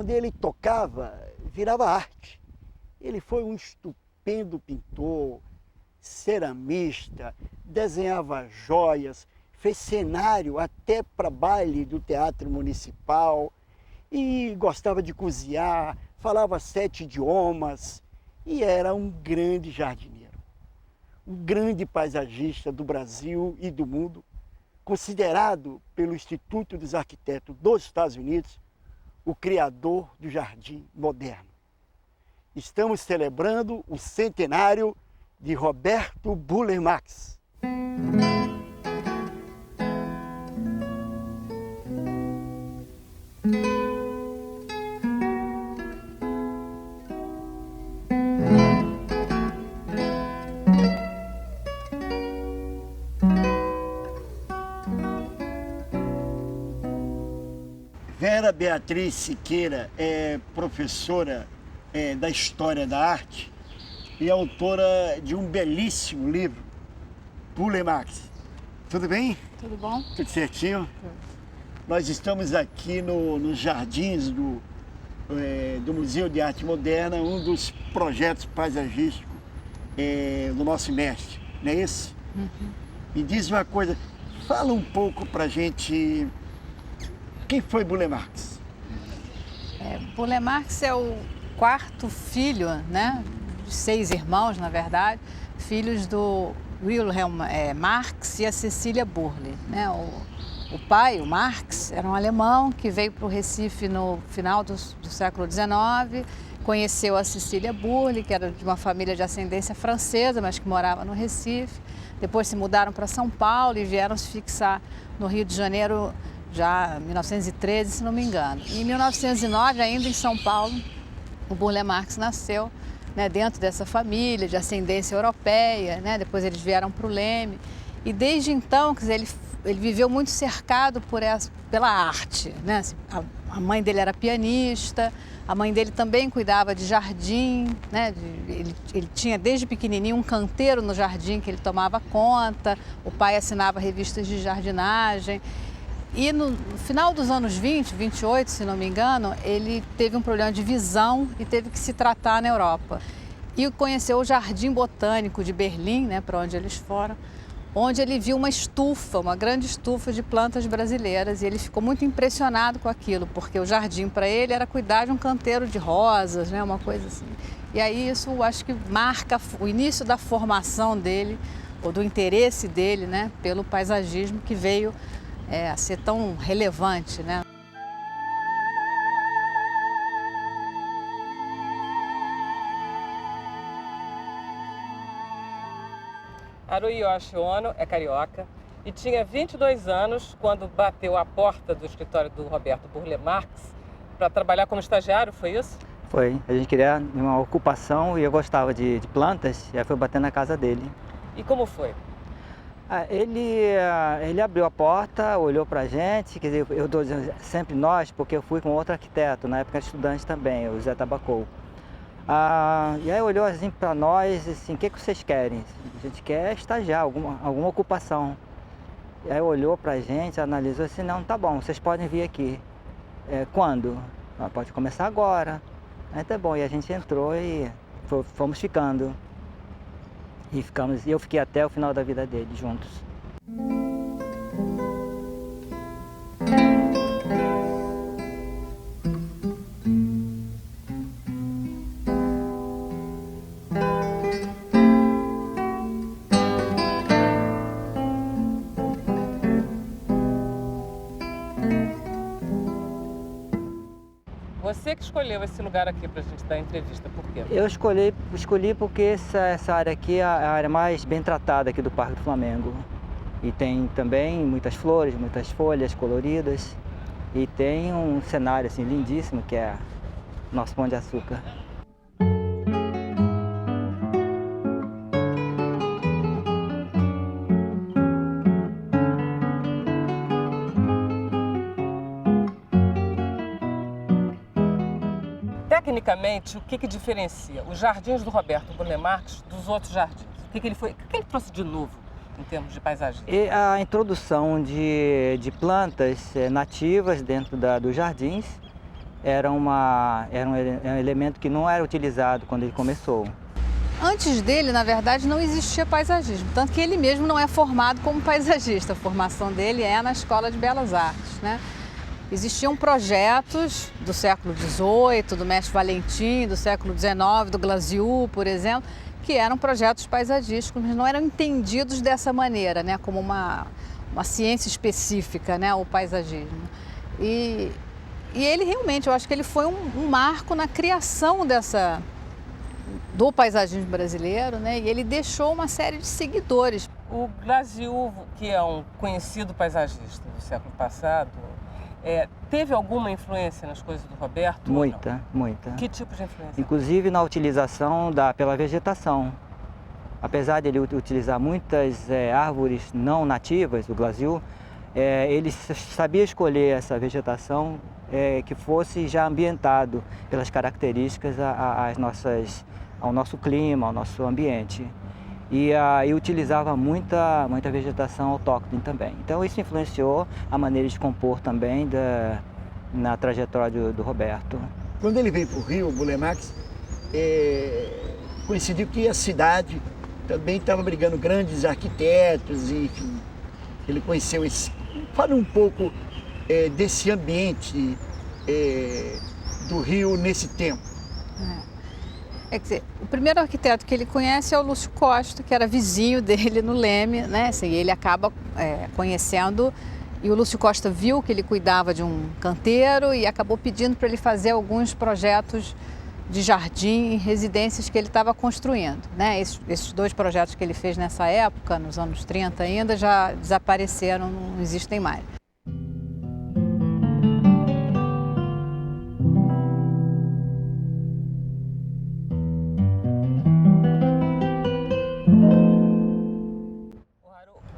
Quando ele tocava, virava arte. Ele foi um estupendo pintor, ceramista, desenhava joias, fez cenário até para baile do Teatro Municipal e gostava de cozinhar, falava 7 idiomas e era um grande jardineiro, um grande paisagista do Brasil e do mundo, considerado pelo Instituto dos Arquitetos dos Estados Unidos o criador do jardim moderno. Estamos celebrando o centenário de Roberto Burle Marx. Vera Beatriz Siqueira é professora da História da Arte e autora de um belíssimo livro, Burle Marx. Tudo bem? Tudo bom? Tudo certinho? Nós estamos aqui nos jardins do Museu de Arte Moderna, um dos projetos paisagísticos do nosso mestre, não é isso? Uhum. Me diz uma coisa, fala um pouco pra gente, quem foi Burle Marx? Burle Marx é o quarto filho, né, de 6 irmãos, na verdade, filhos do Wilhelm Marx e a Cecília Burle, né? O pai, o Marx, era um alemão que veio para o Recife no final do século XIX, conheceu a Cecília Burle, que era de uma família de ascendência francesa, mas que morava no Recife. Depois se mudaram para São Paulo e vieram se fixar no Rio de Janeiro já em 1913, se não me engano. E em 1909, ainda em São Paulo, o Burle Marx nasceu, né, dentro dessa família de ascendência europeia, né? Depois eles vieram para o Leme. E desde então, quer dizer, ele viveu muito cercado pela arte, né? Assim, a mãe dele era pianista, a mãe dele também cuidava de jardim, né? Ele tinha desde pequenininho um canteiro no jardim que ele tomava conta, o pai assinava revistas de jardinagem. E no final dos anos 20, 28, se não me engano, ele teve um problema de visão e teve que se tratar na Europa. E conheceu o Jardim Botânico de Berlim, né, para onde eles foram, onde ele viu uma estufa, uma grande estufa de plantas brasileiras, e ele ficou muito impressionado com aquilo, porque o jardim para ele era cuidar de um canteiro de rosas, né, uma coisa assim. E aí isso acho que marca o início da formação dele, ou do interesse dele, né, pelo paisagismo que veio a ser tão relevante, né? Haruyoshi Ono é carioca e tinha 22 anos quando bateu à porta do escritório do Roberto Burle Marx para trabalhar como estagiário, foi isso? Foi. A gente queria uma ocupação e eu gostava de plantas, e aí foi bater na casa dele. E como foi? Ele abriu a porta, olhou pra gente, quer dizer, eu dou sempre nós, porque eu fui com outro arquiteto, na época era estudante também, o Zé Tabacou. E aí olhou assim para nós, assim, o que vocês querem? A gente quer estagiar, alguma ocupação. E aí olhou pra gente, analisou assim, não, tá bom, vocês podem vir aqui. Quando? Pode começar agora. Aí tá bom, e a gente entrou e fomos ficando. E eu fiquei até o final da vida dele, juntos. Você que escolheu esse lugar aqui para a gente dar entrevista, por quê? Eu escolhi porque essa área aqui é a área mais bem tratada aqui do Parque do Flamengo. E tem também muitas flores, muitas folhas coloridas. E tem um cenário assim, lindíssimo, que é nosso Pão de Açúcar. Tecnicamente, o que diferencia os jardins do Roberto Burle Marx dos outros jardins? O que ele trouxe de novo em termos de paisagem? E a introdução de plantas nativas dentro dos jardins era um elemento que não era utilizado quando ele começou. Antes dele, na verdade, não existia paisagismo, tanto que ele mesmo não é formado como paisagista. A formação dele é na Escola de Belas Artes, né? Existiam projetos do século XVIII, do Mestre Valentim, do século XIX, do Glasiou, por exemplo, que eram projetos paisagísticos, mas não eram entendidos dessa maneira, né? Como uma ciência específica, né? O paisagismo. E ele realmente, eu acho que ele foi um marco na criação do paisagismo brasileiro, né? E ele deixou uma série de seguidores. O Glasiou, que é um conhecido paisagista do século passado, teve alguma influência nas coisas do Roberto? Muita, muita. Que tipo de influência? Inclusive na utilização pela vegetação. Apesar de ele utilizar muitas árvores não nativas, o Glasiou, ele sabia escolher essa vegetação que fosse já ambientado pelas características ao nosso clima, ao nosso ambiente. E utilizava muita vegetação autóctone também. Então isso influenciou a maneira de compor também na trajetória do Roberto. Quando ele veio para o Rio, o Burle Marx, coincidiu que a cidade também estava brigando grandes arquitetos, e enfim, ele conheceu esse... Fala um pouco desse ambiente do Rio nesse tempo. Quer dizer, o primeiro arquiteto que ele conhece é o Lúcio Costa, que era vizinho dele no Leme, né? Assim, ele acaba conhecendo, e o Lúcio Costa viu que ele cuidava de um canteiro e acabou pedindo para ele fazer alguns projetos de jardim e residências que ele estava construindo, né? Esses dois projetos que ele fez nessa época, nos anos 30 ainda, já desapareceram, não existem mais.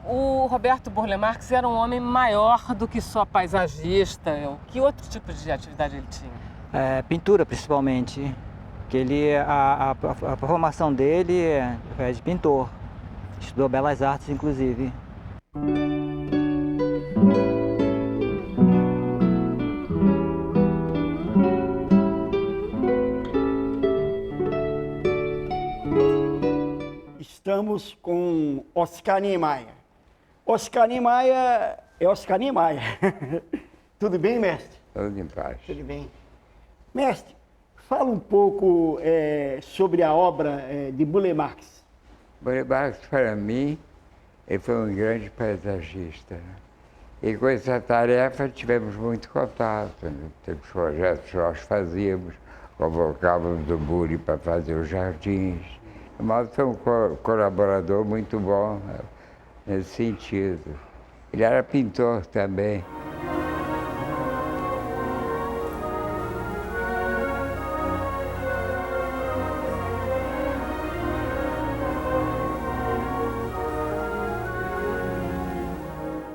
O Roberto Burle Marx era um homem maior do que só paisagista. Que outro tipo de atividade ele tinha? Pintura, principalmente. Que a formação dele é de pintor. Estudou Belas Artes, inclusive. Estamos com Oscar Niemeyer. Oscar Niemeyer é Oscar Niemeyer. Tudo bem, mestre? Tudo em paz. Tudo bem. Mestre, fala um pouco sobre a obra de Burle Marx. Burle Marx, para mim, ele foi um grande paisagista, né? E com essa tarefa tivemos muito contato, né? Temos projetos que nós fazíamos, convocávamos o Burle para fazer os jardins. Mas foi um colaborador muito bom, né, nesse sentido. Ele era pintor também.